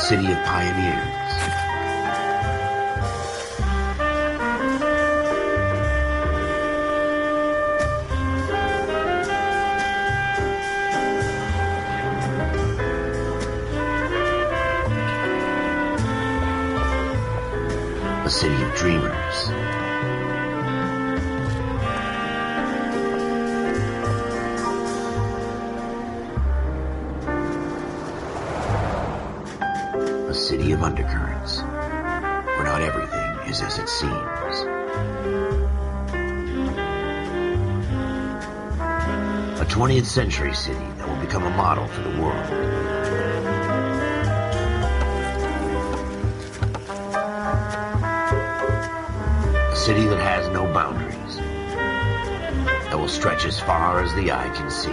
city of pioneers. A city of dreamers. A city of undercurrents, where not everything is as it seems. A 20th century city that will become a model for the world. A city that has no boundaries, that will stretch as far as the eye can see.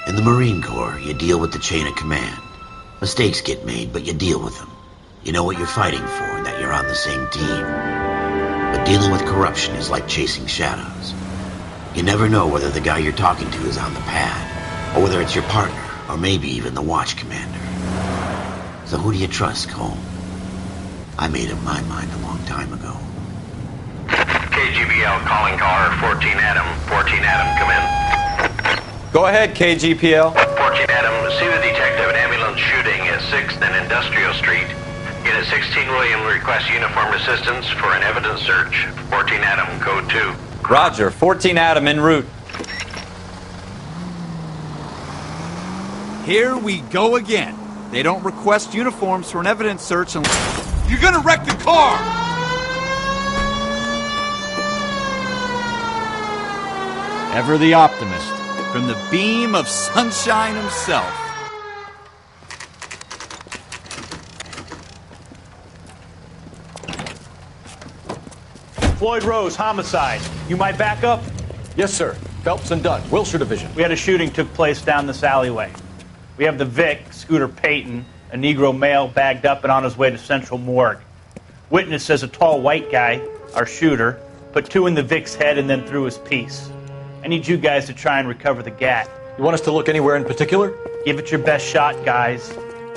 In the Marine Corps, you deal with the chain of command. Mistakes get made, but you deal with them. You know what you're fighting for and that you're on the same team. But dealing with corruption is like chasing shadows. You never know whether the guy you're talking to is on the pad, or whether it's your partner, or maybe even the watch commander. So who do you trust, Cole? I made up my mind a long time ago. KGBL calling caller 14 Adam. 14 Adam, come in. Go ahead, KGPL. 14 Adam, see the detective at ambulance shooting at 6th and Industrial Street. Unit 16 William requests uniformed assistance for an evidence search. 14 Adam, code 2. Roger, 14 Adam en route. Here we go again. They don't request uniforms for an evidence search unless... You're gonna wreck the car! Ever the optimist, from the beam of sunshine himself. Floyd Rose, homicide. You might back up? Yes, sir. Phelps and Dunn, Wilshire Division. We had a shooting took place down this alleyway. We have the Vic, Scooter Payton, a Negro male bagged up and on his way to Central Morgue. Witness says a tall white guy, our shooter, put 2 in the Vic's head and then threw his piece. I need you guys to try and recover the gat. You want us to look anywhere in particular? Give it your best shot, guys.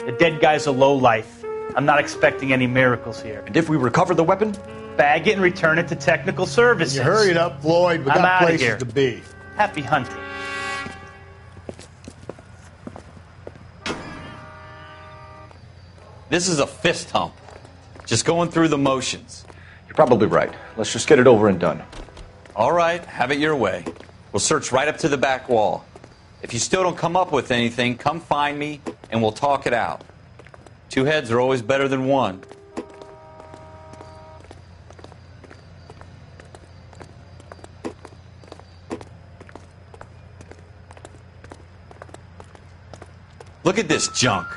The dead guy's a lowlife. I'm not expecting any miracles here. And if we recover the weapon? Bag it and return it to technical services. You hurry it up, Floyd. We I'm got outta places here. to be. Happy hunting. This is a fist hump. Just going through the motions. You're probably right. Let's just get it over and done. All right, have it your way. We'll search right up to the back wall. If you still don't come up with anything, come find me and we'll talk it out. 2 heads are always better than 1. Look at this junk.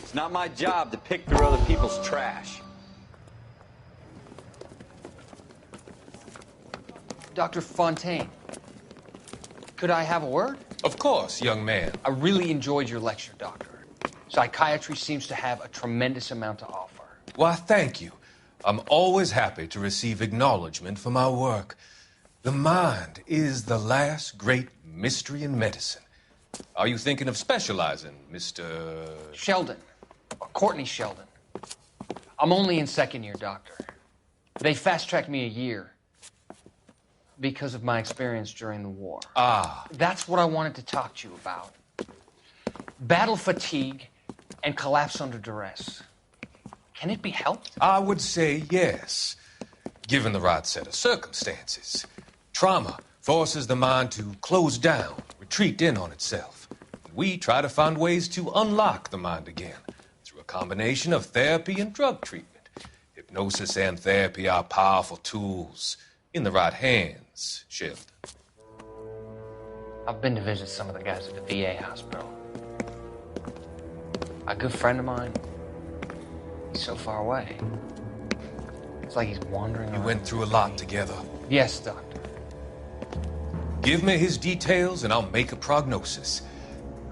It's not my job to pick through other people's trash. Dr. Fontaine, could I have a word? Of course, young man. I really enjoyed your lecture, Doctor. Psychiatry seems to have a tremendous amount to offer. Why, thank you. I'm always happy to receive acknowledgement for my work. The mind is the last great mystery in medicine. Are you thinking of specializing, Mr. Sheldon, or Courtney Sheldon. I'm only in 2nd year, Doctor. They fast-tracked me a year because of my experience during the war. Ah. That's what I wanted to talk to you about. Battle fatigue and collapse under duress. Can it be helped? I would say yes, given the right set of circumstances. Trauma forces the mind to close down, retreat in on itself. We try to find ways to unlock the mind again through a combination of therapy and drug treatment. Hypnosis and therapy are powerful tools in the right hands, Sheldon. I've been to visit some of the guys at the VA hospital. A good friend of mine, he's so far away. It's like he's wandering around. You went through a lot together. Yes, Doctor. Give me his details and I'll make a prognosis.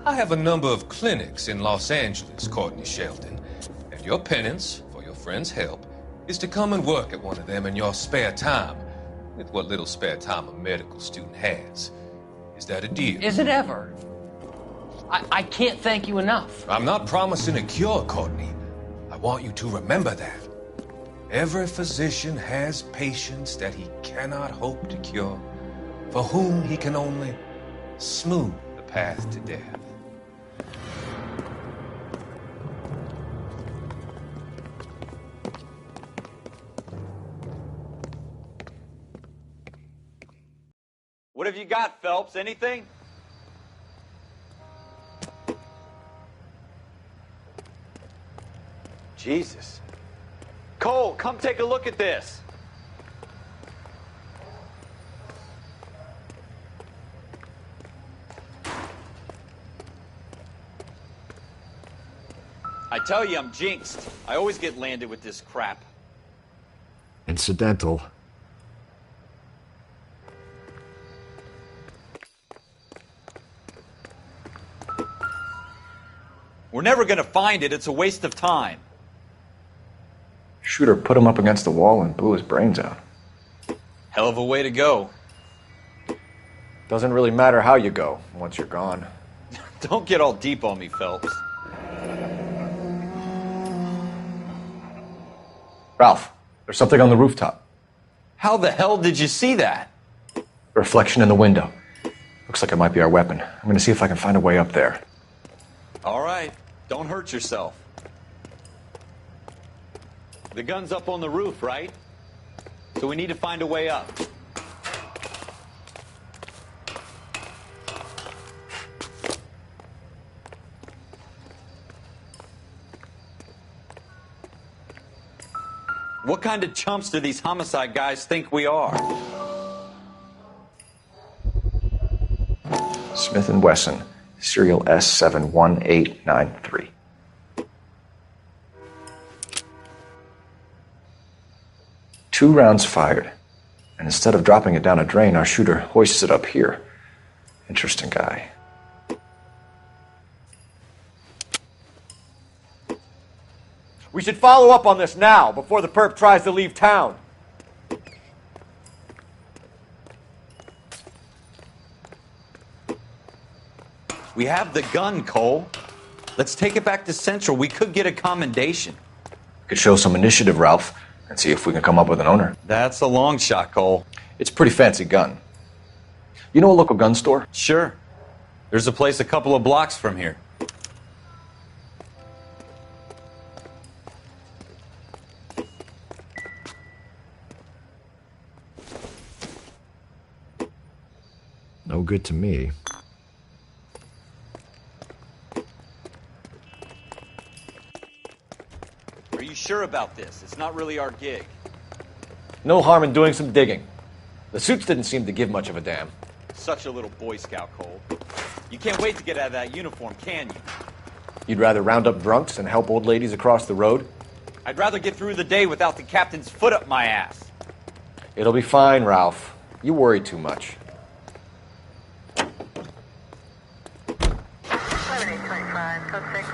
I have a number of clinics in Los Angeles, Courtney Sheldon, and your penance, for your friend's help, is to come and work at one of them in your spare time, with what little spare time a medical student has. Is that a deal? Is it ever? I can't thank you enough. I'm not promising a cure, Courtney. I want you to remember that. Every physician has patients that he cannot hope to cure, for whom he can only smooth the path to death. What have you got, Phelps? Anything? Jesus. Cole, come take a look at this. I tell you, I'm jinxed. I always get landed with this crap. Incidental. We're never gonna find it. It's a waste of time. Shooter put him up against the wall and blew his brains out. Hell of a way to go. Doesn't really matter how you go once you're gone. Don't get all deep on me, Phelps. Ralph, there's something on the rooftop. How the hell did you see that? A reflection in the window. Looks like it might be our weapon. I'm gonna see if I can find a way up there. All right. Don't hurt yourself. The gun's up on the roof, right? So we need to find a way up. What kind of chumps do these homicide guys think we are? Smith & Wesson, serial S71893. Two rounds fired, and instead of dropping it down a drain, our shooter hoists it up here. Interesting guy. We should follow up on this now, before the perp tries to leave town. We have the gun, Cole. Let's take it back to Central. We could get a commendation. Could show some initiative, Ralph, and see if we can come up with an owner. That's a long shot, Cole. It's a pretty fancy gun. You know a local gun store? Sure. There's a place a couple of blocks from here. No good to me. Are you sure about this? It's not really our gig. No harm in doing some digging. The suits didn't seem to give much of a damn. Such a little Boy Scout, Cole. You can't wait to get out of that uniform, can you? You'd rather round up drunks than help old ladies across the road? I'd rather get through the day without the captain's foot up my ass. It'll be fine, Ralph. You worry too much. 7825, code 6.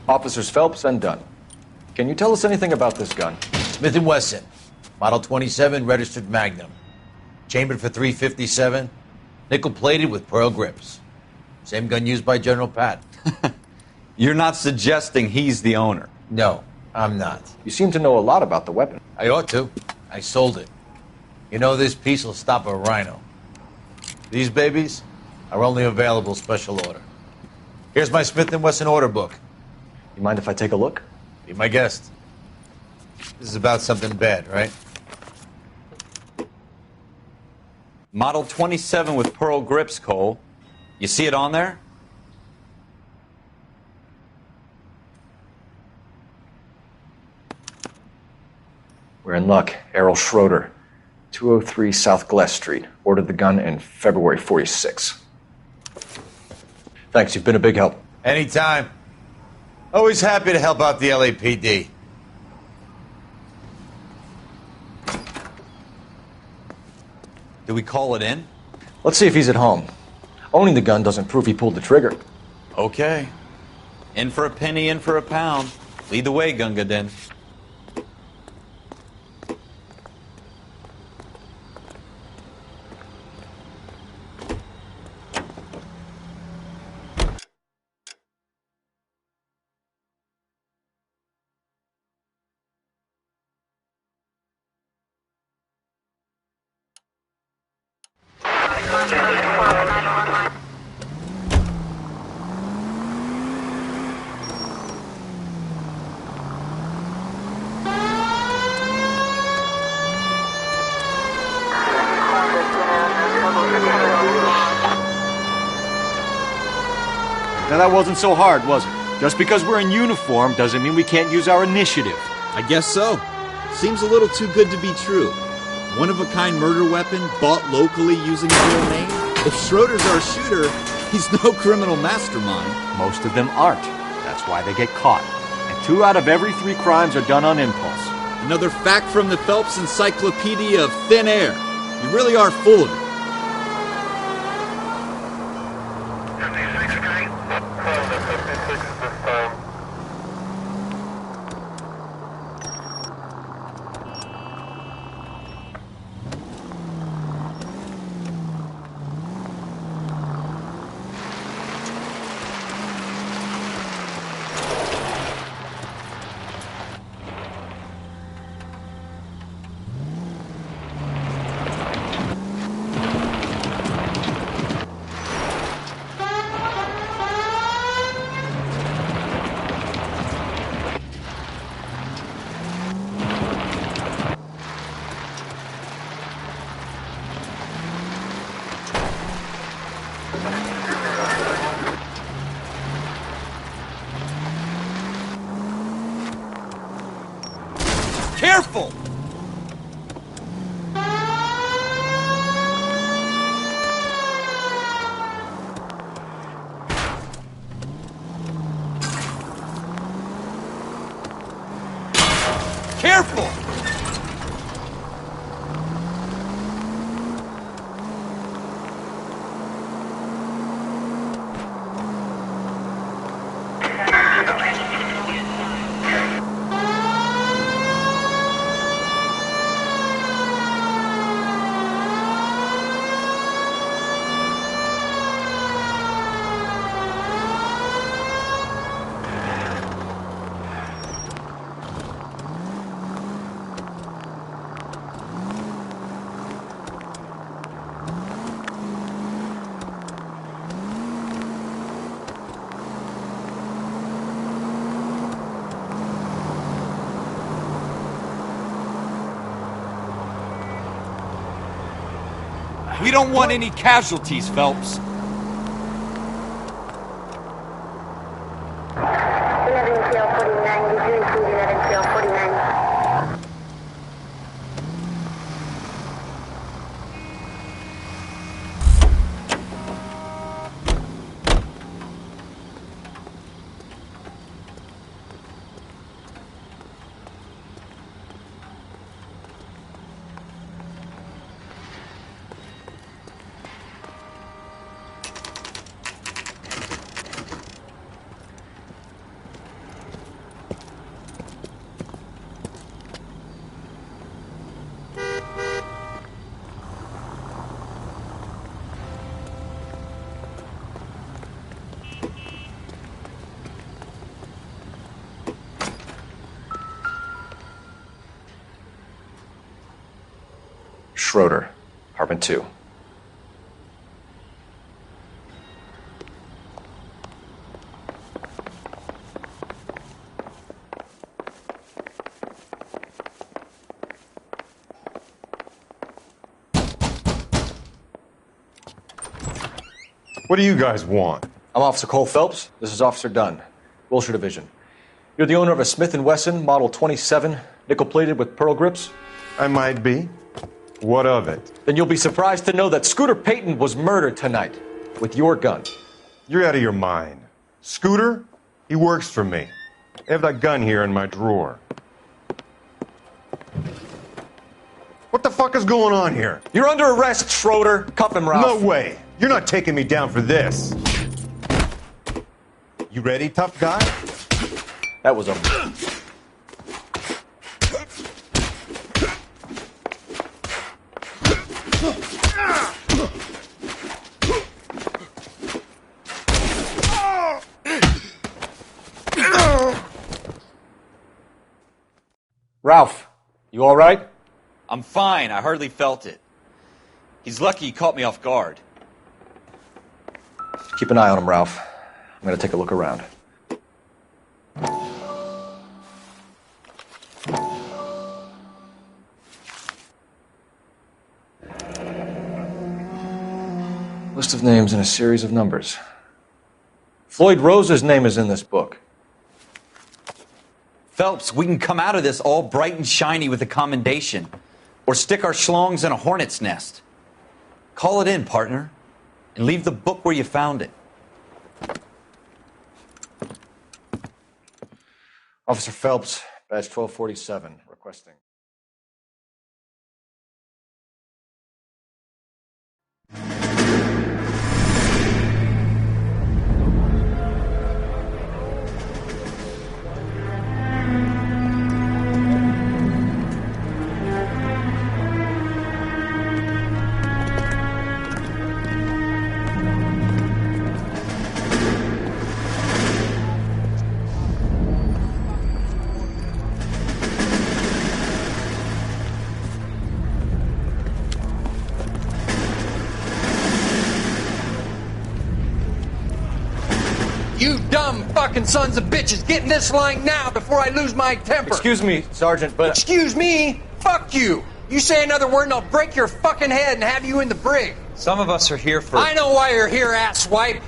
Officers Phelps and Dunn. Can you tell us anything about this gun? Smith & Wesson, Model 27, registered Magnum. Chambered for .357, nickel-plated with pearl grips. Same gun used by General Pat. You're not suggesting he's the owner? No, I'm not. You seem to know a lot about the weapon. I ought to. I sold it. You know, this piece will stop a rhino. These babies are only available special order. Here's my Smith & Wesson order book. You mind if I take a look? Be my guest. This is about something bad, right? Model 27 with pearl grips, Cole. You see it on there? We're in luck. Errol Schroeder, 203 South Glass Street. Ordered the gun in February '46. Thanks, you've been a big help. Anytime. Always happy to help out the LAPD. Do we call it in? Let's see if he's at home. Owning the gun doesn't prove he pulled the trigger. Okay. In for a penny, in for a pound. Lead the way, Gunga Din. Now that wasn't so hard, was it? Just because we're in uniform doesn't mean we can't use our initiative. I guess so. Seems a little too good to be true. One-of-a-kind murder weapon bought locally using a real name? If Schroeder's our shooter, he's no criminal mastermind. Most of them aren't. That's why they get caught. And 2 out of every 3 crimes are done on impulse. Another fact from the Phelps Encyclopedia of Thin Air. You really are full of it. Careful! Careful! We don't want any casualties, Phelps. 11 tail 49, did you include 11 tail 49? Schroeder, apartment 2. What do you guys want? I'm Officer Cole Phelps. This is Officer Dunn, Wilshire Division. You're the owner of a Smith & Wesson Model 27, nickel-plated with pearl grips? I might be. What of it? Then you'll be surprised to know that Scooter Payton was murdered tonight with your gun. You're out of your mind. Scooter? He works for me. I have that gun here in my drawer. What the fuck is going on here? You're under arrest, Schroeder. Cuff him, Ralph. No way. You're not taking me down for this. You ready, tough guy? That was a... Ralph, you all right? I'm fine. I hardly felt it. He's lucky he caught me off guard. Keep an eye on him, Ralph. I'm going to take a look around. List of names and a series of numbers. Floyd Rose's name is in this book. Phelps, we can come out of this all bright and shiny with a commendation. Or stick our schlongs in a hornet's nest. Call it in, partner. And leave the book where you found it. Officer Phelps, badge 1247, requesting. You dumb fucking sons of bitches, get in this line now before I lose my temper. Excuse me, Sergeant, but... Excuse me? Fuck you. You say another word and I'll break your fucking head and have you in the brig. Some of us are here for... I know why you're here, asswipe.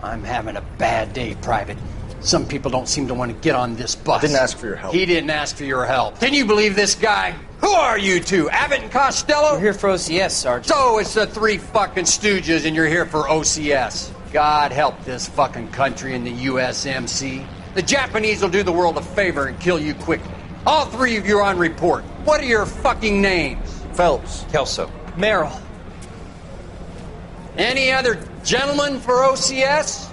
I'm having a bad day, Private. Some people don't seem to want to get on this bus. I didn't ask for your help. He didn't ask for your help. Can you believe this guy? Who are you two? Abbott and Costello? We're here for OCS, Sergeant. So it's the three fucking stooges and you're here for OCS. God help this fucking country and the USMC. The Japanese will do the world a favor and kill you quickly. All three of you are on report. What are your fucking names? Phelps. Kelso. Merrill. Any other gentlemen for OCS?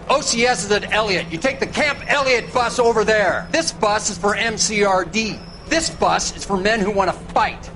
OCS is at Elliott. You take the Camp Elliott bus over there. This bus is for MCRD. This bus is for men who want to fight.